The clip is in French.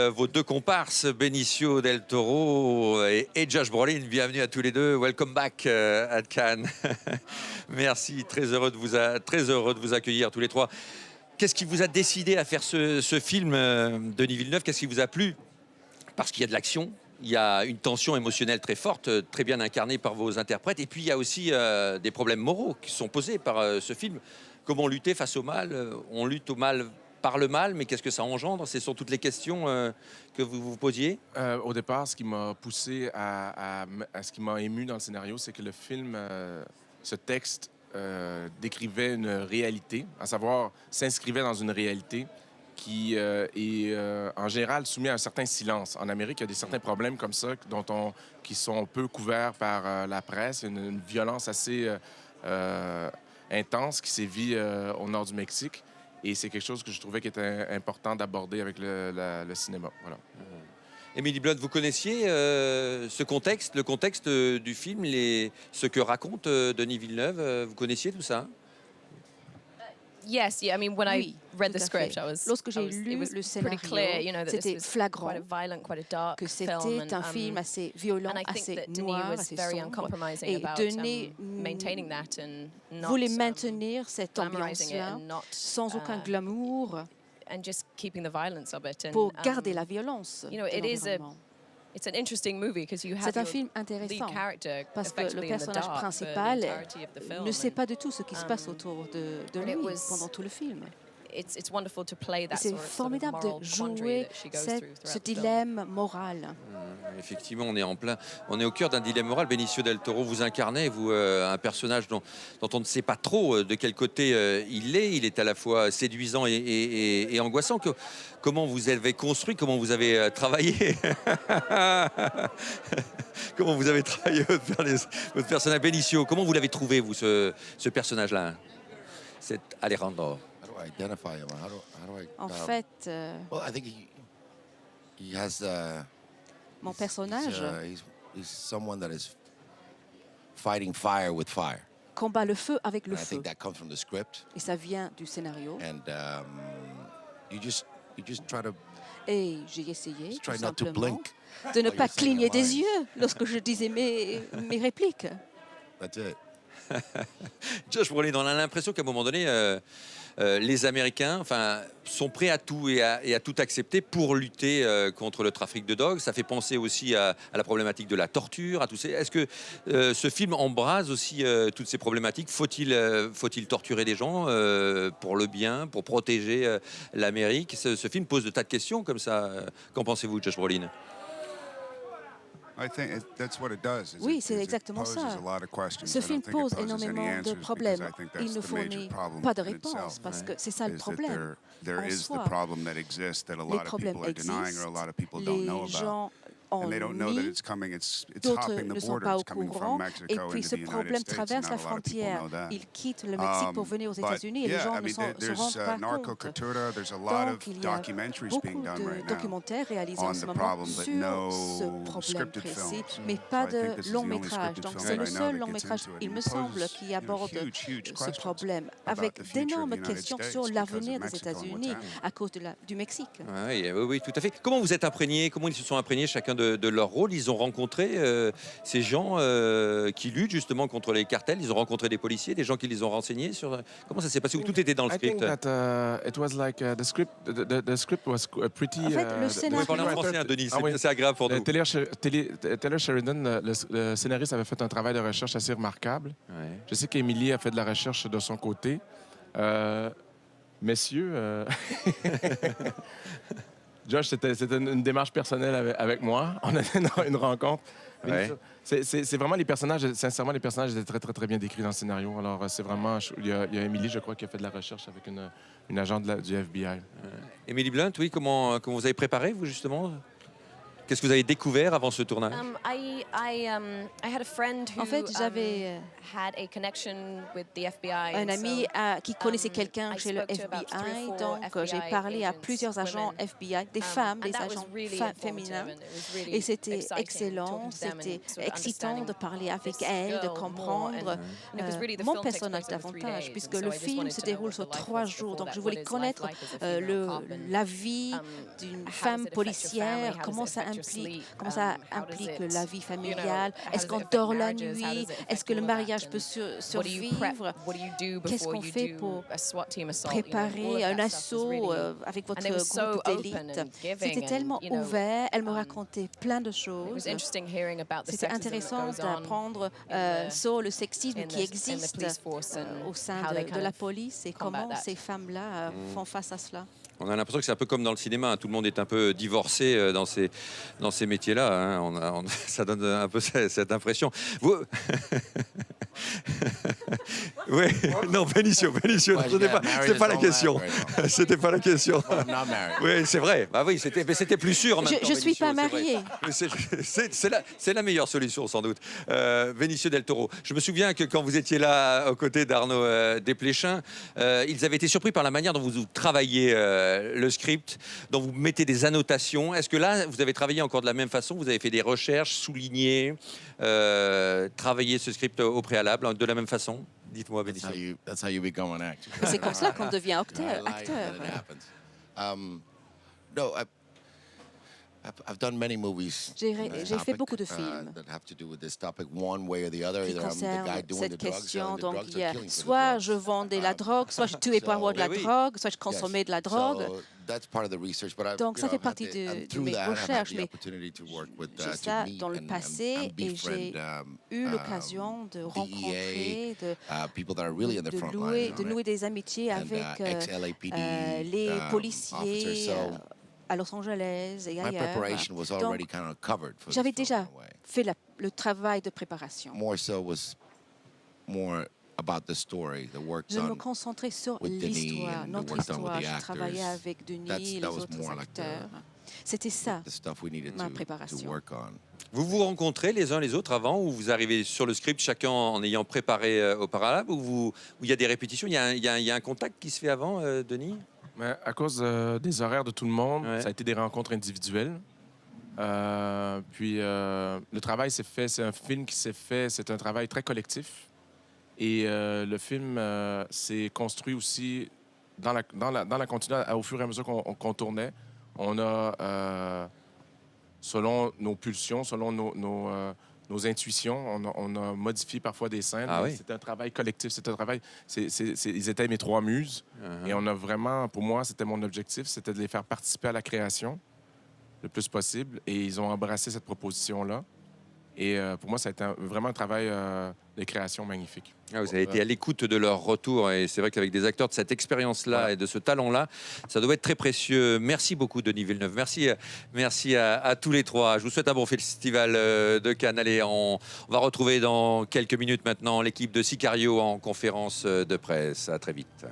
Vos deux comparses, Benicio del Toro et Josh Brolin, bienvenue à tous les deux. Welcome back at Cannes. Merci, très heureux de vous accueillir tous les trois. Qu'est-ce qui vous a décidé à faire ce film, Denis Villeneuve? Qu'est-ce qui vous a plu? Parce qu'il y a de l'action, il y a une tension émotionnelle très forte, très bien incarnée par vos interprètes. Et puis il y a aussi des problèmes moraux qui sont posés par ce film. Comment lutter face au mal? On lutte au mal par le mal, mais qu'est-ce que ça engendre? Ce sont toutes les questions que vous vous posiez. Au départ, ce qui m'a poussé à ce qui m'a ému dans le scénario, c'est que le film, ce texte, décrivait une réalité, à savoir s'inscrivait dans une réalité qui est en général soumise à un certain silence. En Amérique, il y a certains problèmes comme ça qui sont peu couverts par la presse. Il y a une violence assez intense qui sévit au nord du Mexique. Et c'est quelque chose que je trouvais qui était important d'aborder avec le cinéma. Voilà. Émilie Blunt, vous connaissiez ce contexte, le contexte du film, ce que raconte Denis Villeneuve, vous connaissiez tout ça? Yes, yeah. I mean, when Oui, I read tout the à script, fait. I was. Lorsque I j'ai was- it lu was le pretty scénario, clear, you know, that this c'était was flagrant quite a violent, quite a dark que film, c'était un film assez violent, and I think assez that Denis noir, was assez very sombre. uncompromising Et about Denis maintaining that and not voulait maintenir cette glamorizing it ambiance-là and not sans aucun glamour and just keeping the violence of it. And, pour garder la violence you know, de it is l'environnement. it's an interesting movie because you have C'est un your film lead intéressant character parce que le effectively in the personnage dark for the principal entirety of the film. ne sait And pas du tout ce qui se passe autour de and lui it was- pendant tout le film. it's wonderful to play Et that c'est sort of formidable moral de quandary jouer that she goes ce through throughout the film. dilemme moral. Effectivement, on est au cœur d'un dilemme moral. Benicio del Toro, vous incarnez, vous, un personnage dont on ne sait pas trop de quel côté il est. Il est à la fois séduisant et angoissant. Comment vous avez construit, comment vous avez travaillé comment vous avez travaillé votre personnage Benicio? Comment vous l'avez trouvé, vous, ce personnage-là? C'est Alejandro. How do I identify him? How do I? En fait, Well, I think he has. mon He's, personnage he's someone that is fighting fire with fire. combat le feu avec le And I feu. think that comes from the script. Et ça vient du scénario. And you just try to Et j'ai essayé try tout not to simplement blink. de ne while pas you're saying cligner your des lines. yeux lorsque je disais mes répliques. That's it. Josh Brolin, on a l'impression qu'à un moment donné, les Américains sont prêts à tout et à tout accepter pour lutter contre le trafic de drogue. Ça fait penser aussi à la problématique de la torture. Est-ce que ce film embrase aussi toutes ces problématiques? Faut-il torturer des gens pour le bien, pour protéger l'Amérique? Ce film pose de tas de questions comme ça. Qu'en pensez-vous, Josh Brolin? Oui, c'est exactement ça. Ce film pose énormément de problèmes. Il ne fournit pas de réponse parce que c'est ça le problème. En soi, les problèmes existent, les gens en nient, d'autres ne sont pas au courant, et puis ce problème traverse la frontière. Il quitte le Mexique pour venir aux États-Unis et les gens ne se rendent pas compte. Donc il y a beaucoup de documentaires réalisés en ce moment sur ce problème précis, mais pas de long métrage. Donc c'est le seul long métrage, il me semble, qui aborde ce problème, avec d'énormes questions sur l'avenir des États-Unis à cause du Mexique. Oui, tout à fait. Comment vous êtes imprégnés? Comment ils se sont imprégnés chacun de leur rôle? Ils ont rencontré ces gens qui luttent justement contre les cartels. Ils ont rencontré des policiers, des gens qui les ont renseignés sur comment ça s'est passé, où tout était dans le I think script. that it was like the script was pretty. En fait, le Vous scénario- pouvez parler en français, hein, Denis, Ah oui. c'est agréable pour nous. Taylor Sheridan, le scénariste, avait fait un travail de recherche assez remarquable. Ouais. Je sais qu'Émilie a fait de la recherche de son côté. Messieurs, Josh, c'était une démarche personnelle avec moi. On a une rencontre. Ouais. C'est vraiment les personnages, sincèrement, les personnages étaient très, très, très bien décrits dans le scénario. Alors, c'est vraiment... Il y a Émilie, je crois, qui a fait de la recherche avec une agente du FBI. Émilie Blunt, oui, comment vous avez préparé, vous, justement? Qu'est-ce que vous avez découvert avant ce tournage? I had a friend who En fait, j'avais had a connection with the FBI. un ami qui connaissait quelqu'un chez le I spoke to about 3 or FBI, 4 donc j'ai FBI parlé à agents, plusieurs agents women. FBI, des femmes, And des that was agents really informative féminins. and it was really Et c'était exciting excellent, talking to them and c'était sort of excitant de understanding parler avec this elle, de girl comprendre more because really the mon film takes personnage place over 3 davantage, days, puisque and so le I just film wanted se to know déroule what sur the life 3 was jours. before Donc that. je What voulais is life connaître like as a female cop and, la vie d'une femme policière, comment ça implique la vie familiale, est-ce qu'on dort la nuit, est-ce que le mariage peut survivre, qu'est-ce qu'on fait pour préparer un assaut avec votre groupe d'élite. C'était tellement ouvert, elle me racontait plein de choses. C'était intéressant d'apprendre sur le sexisme qui existe au sein de la police et comment ces femmes-là font face à cela. On a l'impression que c'est un peu comme dans le cinéma, hein. Tout le monde est un peu divorcé dans ces métiers-là, hein. Ça donne un peu cette impression. Vous... oui, non, Benicio, c'était pas la question. C'était pas la question. Oui, c'est vrai. Bah oui, c'était plus sûr. Je suis pas mariée. C'est la meilleure solution, sans doute. Benicio del Toro. Je me souviens que quand vous étiez là aux côtés d'Arnaud Desplechin, ils avaient été surpris par la manière dont vous travaillez le script, dont vous mettez des annotations. Est-ce que là, vous avez travaillé encore de la même façon? Vous avez fait des recherches, souligné, travaillé ce script au préalable de la même façon? Dites-moi, Benicio. That's how you become an actor. C'est comme ça qu'on devient acteur. No, I've done many movies. J'ai fait beaucoup de films that have to do with this topic one way or the other. qui Either I'm the guy concernent doing cette the drugs, question. selling the Donc, drugs, il y or a killing for the soit drugs. je vendais la drogue, soit je tuais pour avoir de la drogue, soit je consommais de la drogue. So that's part of the research, but Donc, ça fait partie de mes recherches, mais j'ai ça dans le and passé et j'ai eu l'occasion de rencontrer, de nouer des amitiés avec les policiers à Los Angeles et ailleurs. Donc, j'avais déjà fait le travail de préparation. Je me concentrais sur l'histoire, notre histoire. Je travaillais avec Denis et les autres acteurs. C'était ça, ma préparation. Vous vous rencontrez les uns les autres avant ou vous arrivez sur le script chacun en ayant préparé au préalable ou il y a des répétitions, il y a un contact qui se fait avant, Denis? Mais à cause des horaires de tout le monde, ça a été des rencontres individuelles. Puis le travail s'est fait, c'est un film qui s'est fait, c'est un travail très collectif. Et le film s'est construit aussi dans la continuité au fur et à mesure qu'on tournait. On a, selon nos pulsions, selon nos intuitions, on a modifié parfois des scènes. Ah oui? C'est un travail collectif, c'est un travail... ils étaient mes 3 muses. Et on a vraiment, pour moi, c'était mon objectif, c'était de les faire participer à la création le plus possible. Et ils ont embrassé cette proposition-là. Et pour moi, ça a été vraiment un travail de création magnifique. Ah, vous avez été à l'écoute de leur retour et c'est vrai qu'avec des acteurs de cette expérience-là et de ce talent-là, ça doit être très précieux. Merci beaucoup, Denis Villeneuve. Merci à tous les trois. Je vous souhaite un bon festival de Cannes. Allez, on va retrouver dans quelques minutes maintenant l'équipe de Sicario en conférence de presse. À très vite.